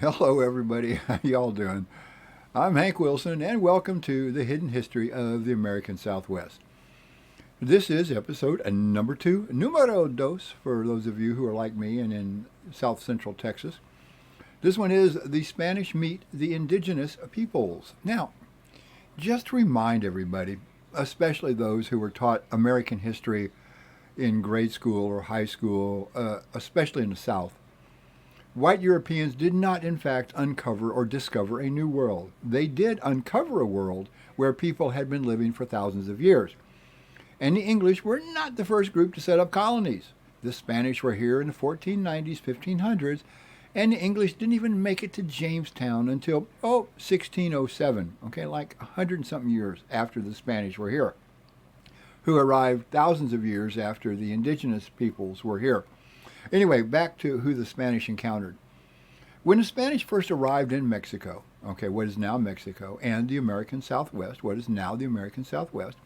Hello, everybody. How y'all doing? I'm Hank Wilson, and welcome to the Hidden History of the American Southwest. This is episode number 2, numero dos, for those of you who are like me and in south central Texas. This one is The Spanish Meet the Indigenous Peoples. Now, just to remind everybody, especially those who were taught American history in grade school or high school, especially in the South, white Europeans did not, in fact, uncover or discover a new world. They did uncover a world where people had been living for thousands of years. And the English were not the first group to set up colonies. The Spanish were here in the 1490s, 1500s, and the English didn't even make it to Jamestown until, 1607, okay, like 100 and something years after the Spanish were here, who arrived thousands of years after the indigenous peoples were here. Anyway, back to who the Spanish encountered. When the Spanish first arrived in Mexico, okay, what is now Mexico, and the American Southwest, what is now the American Southwest,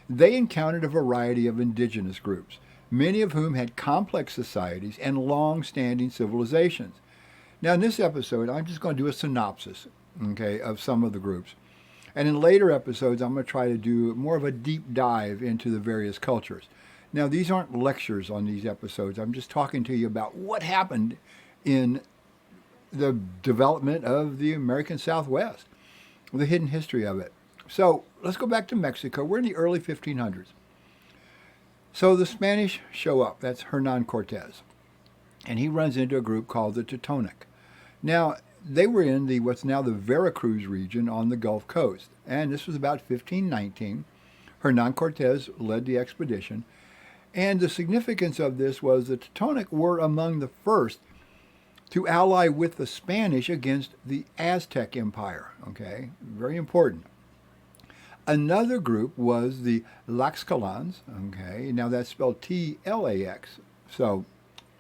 they encountered a variety of indigenous groups, many of whom had complex societies and long-standing civilizations. Now, in this episode, I'm just going to do a synopsis, okay, of some of the groups. And in later episodes, I'm going to try to do more of a deep dive into the various cultures. Now, these aren't lectures on these episodes. I'm just talking to you about what happened in the development of the American Southwest, the hidden history of it. So let's go back to Mexico. We're in the early 1500s. So the Spanish show up. That's Hernán Cortés. And he runs into a group called the Teutonic. Now, they were in what's now the Veracruz region on the Gulf Coast. And this was about 1519. Hernán Cortés led the expedition. And the significance of this was the Teutonic were among the first to ally with the Spanish against the Aztec Empire. Okay, very important. Another group was the Tlaxcalans. Okay, now that's spelled Tlax. So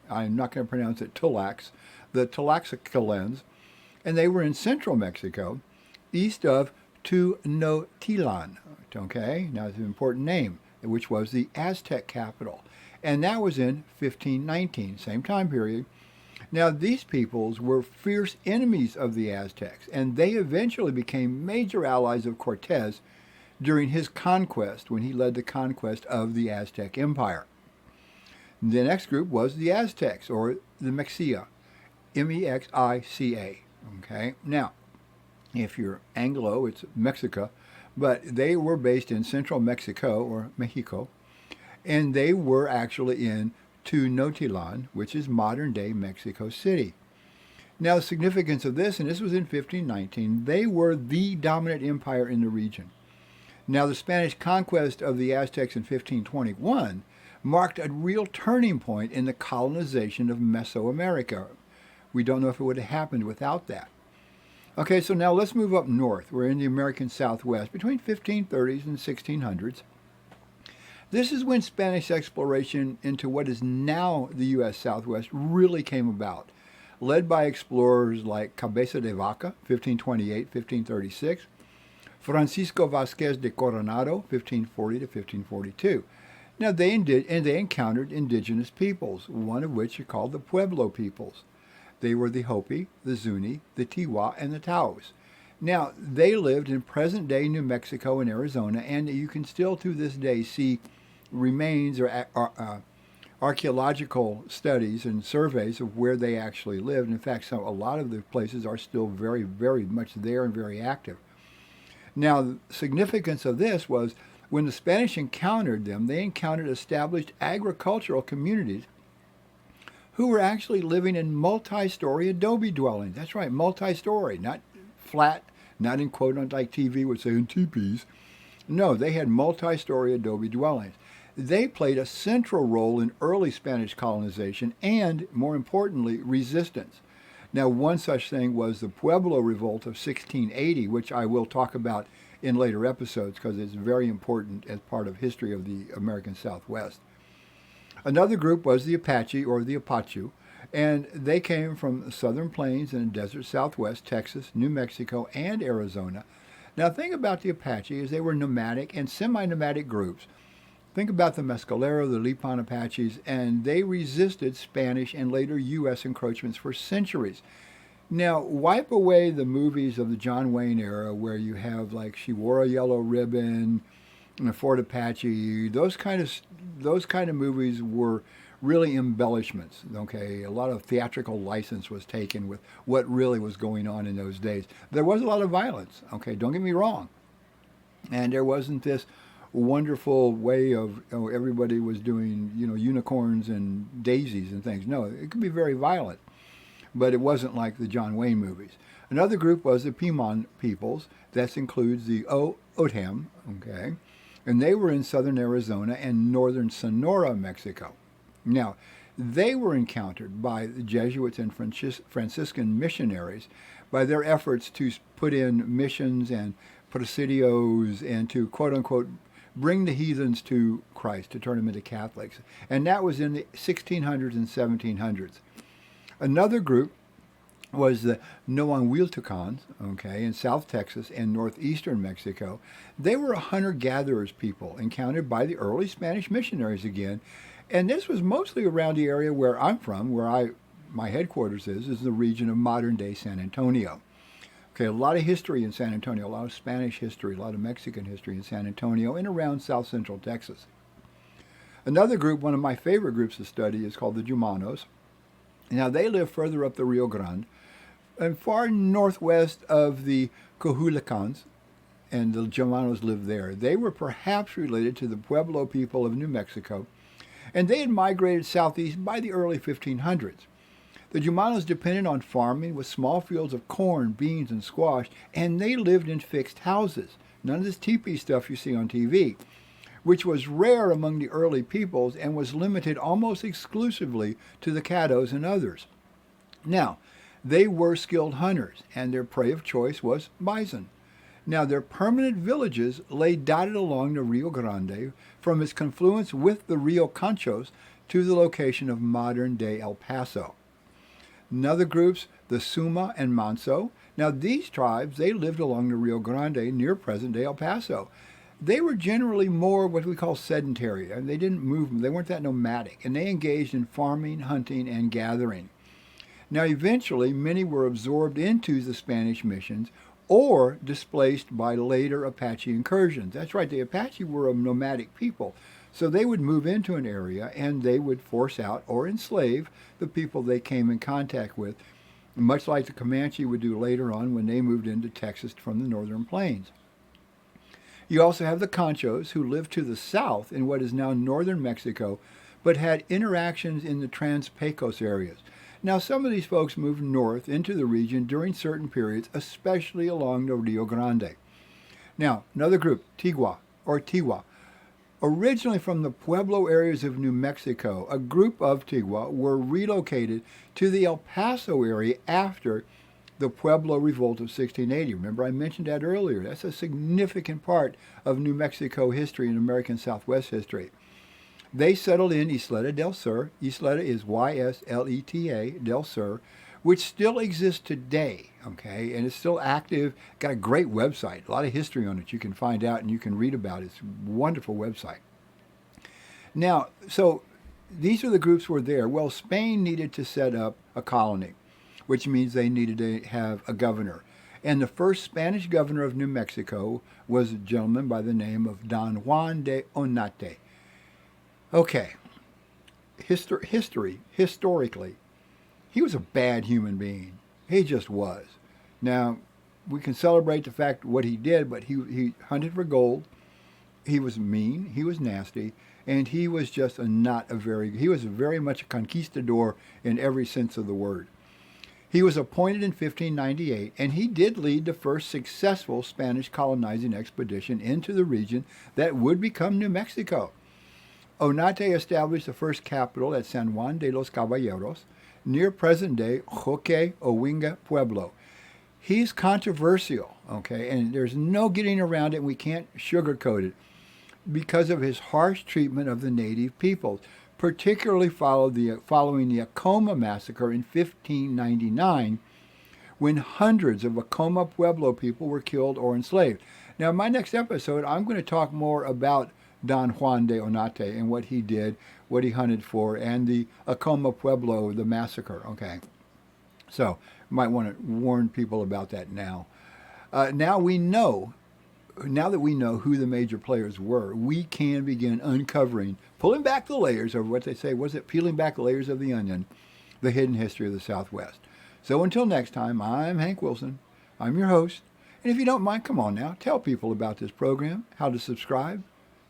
I'm not going to pronounce it Tlax. The Tlaxcalans, and they were in central Mexico, east of Tenochtitlan. Okay, now it's an important name, which was the Aztec capital. And that was in 1519, same time period. Now, these peoples were fierce enemies of the Aztecs, and they eventually became major allies of Cortés during his conquest, when he led the conquest of the Aztec Empire. The next group was the Aztecs, or the Mexica, Mexica. Okay, now, if you're Anglo, it's Mexica, but they were based in central Mexico, or Mexico, and they were actually in Tenochtitlan, which is modern-day Mexico City. Now, the significance of this, and this was in 1519, they were the dominant empire in the region. Now, the Spanish conquest of the Aztecs in 1521 marked a real turning point in the colonization of Mesoamerica. We don't know if it would have happened without that. Okay, so now let's move up north. We're in the American Southwest between 1530s and 1600s. This is when Spanish exploration into what is now the U.S. Southwest really came about, led by explorers like Cabeza de Vaca, 1528-1536, Francisco Vázquez de Coronado, 1540 to 1542. Now, they encountered indigenous peoples, one of which are called the Pueblo peoples. They were the Hopi, the Zuni, the Tigua, and the Taos. Now, they lived in present-day New Mexico and Arizona, and you can still to this day see remains or archaeological studies and surveys of where they actually lived. In fact, a lot of the places are still very, very much there and very active. Now, the significance of this was when the Spanish encountered them, they encountered established agricultural communities who were actually living in multi-story adobe dwellings. That's right, multi-story, not flat, not in quote like TV would say in teepees. No, they had multi-story adobe dwellings. They played a central role in early Spanish colonization and, more importantly, resistance. Now, one such thing was the Pueblo Revolt of 1680, which I will talk about in later episodes because it's very important as part of history of the American Southwest. Another group was the Apache, or the Apache, and they came from the southern plains and desert southwest, Texas, New Mexico, and Arizona. Now, the thing about the Apache is they were nomadic and semi-nomadic groups. Think about the Mescalero, the Lipan Apaches, and they resisted Spanish and later U.S. encroachments for centuries. Now, wipe away the movies of the John Wayne era where you have like She Wore a Yellow Ribbon and Fort Apache. Those kind of movies were really embellishments. Okay, a lot of theatrical license was taken with what really was going on in those days. There was a lot of violence. Okay, don't get me wrong, and there wasn't this wonderful way of everybody was doing unicorns and daisies and things. No, it could be very violent, but it wasn't like the John Wayne movies. Another group was the Piedmont peoples. That includes the Otham, okay, and they were in southern Arizona and northern Sonora, Mexico. Now, they were encountered by the Jesuits and Franciscan missionaries by their efforts to put in missions and presidios and to quote unquote bring the heathens to Christ, to turn them into Catholics. And that was in the 1600s and 1700s. Another group was the Noahuiltecans, okay, in South Texas and northeastern Mexico. They were a hunter-gatherers people encountered by the early Spanish missionaries again. And this was mostly around the area where I'm from, my headquarters is the region of modern-day San Antonio. Okay, a lot of history in San Antonio, a lot of Spanish history, a lot of Mexican history in San Antonio and around south central Texas. Another group, one of my favorite groups to study, is called the Jumanos. Now, they live further up the Rio Grande and far northwest of the Cojulicans, and the Jumanos lived there. They were perhaps related to the Pueblo people of New Mexico, and they had migrated southeast by the early 1500s. The Jumanos depended on farming with small fields of corn, beans, and squash, and they lived in fixed houses. None of this teepee stuff you see on TV, which was rare among the early peoples and was limited almost exclusively to the Caddos and others. Now, they were skilled hunters, and their prey of choice was bison. Now, their permanent villages lay dotted along the Rio Grande from its confluence with the Rio Conchos to the location of modern-day El Paso. Another groups, the Suma and Manso. Now, these tribes, they lived along the Rio Grande near present-day El Paso. They were generally more what we call sedentary, and they didn't move, they weren't that nomadic, and they engaged in farming, hunting, and gathering. Now, eventually, many were absorbed into the Spanish missions or displaced by later Apache incursions. That's right, the Apache were a nomadic people. So they would move into an area and they would force out or enslave the people they came in contact with, much like the Comanche would do later on when they moved into Texas from the northern plains. You also have the Conchos, who lived to the south in what is now northern Mexico, but had interactions in the Trans-Pecos areas. Now, some of these folks moved north into the region during certain periods, especially along the Rio Grande. Now, another group, Tigua, or Tigua. Originally from the Pueblo areas of New Mexico, a group of Tigua were relocated to the El Paso area after the Pueblo Revolt of 1680. Remember, I mentioned that earlier. That's a significant part of New Mexico history and American Southwest history. They settled in Isleta del Sur. Isleta is Y-S-L-E-T-A, del Sur, which still exists today, okay, and it's still active. Got a great website, a lot of history on it. You can find out and you can read about it. It's a wonderful website. Now, so these are the groups who were there. Well, Spain needed to set up a colony, which means they needed to have a governor. And the first Spanish governor of New Mexico was a gentleman by the name of Don Juan de Oñate. Okay, historically, he was a bad human being. He just was. Now, we can celebrate the fact what he did, but he hunted for gold. He was mean. He was nasty. And he was just he was very much a conquistador in every sense of the word. He was appointed in 1598, and he did lead the first successful Spanish colonizing expedition into the region that would become New Mexico. Oñate established the first capital at San Juan de los Caballeros, near present-day Joque Owinga Pueblo. He's controversial, okay, and there's no getting around it, and we can't sugarcoat it, because of his harsh treatment of the native peoples, particularly following the Acoma massacre in 1599, when hundreds of Acoma Pueblo people were killed or enslaved. Now, in my next episode, I'm going to talk more about Don Juan de Oñate and what he did, what he hunted for, and the Acoma Pueblo, the massacre, okay. So you might want to warn people about that now. Now that we know who the major players were, we can begin uncovering, pulling back the layers of what they say, was it peeling back the layers of the onion, the hidden history of the Southwest. So until next time, I'm Hank Wilson. I'm your host. And if you don't mind, come on now, tell people about this program, how to subscribe.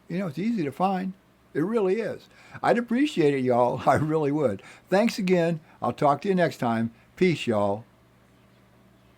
You know, it's easy to find. It really is. I'd appreciate it, y'all. I really would. Thanks again. I'll talk to you next time. Peace, y'all.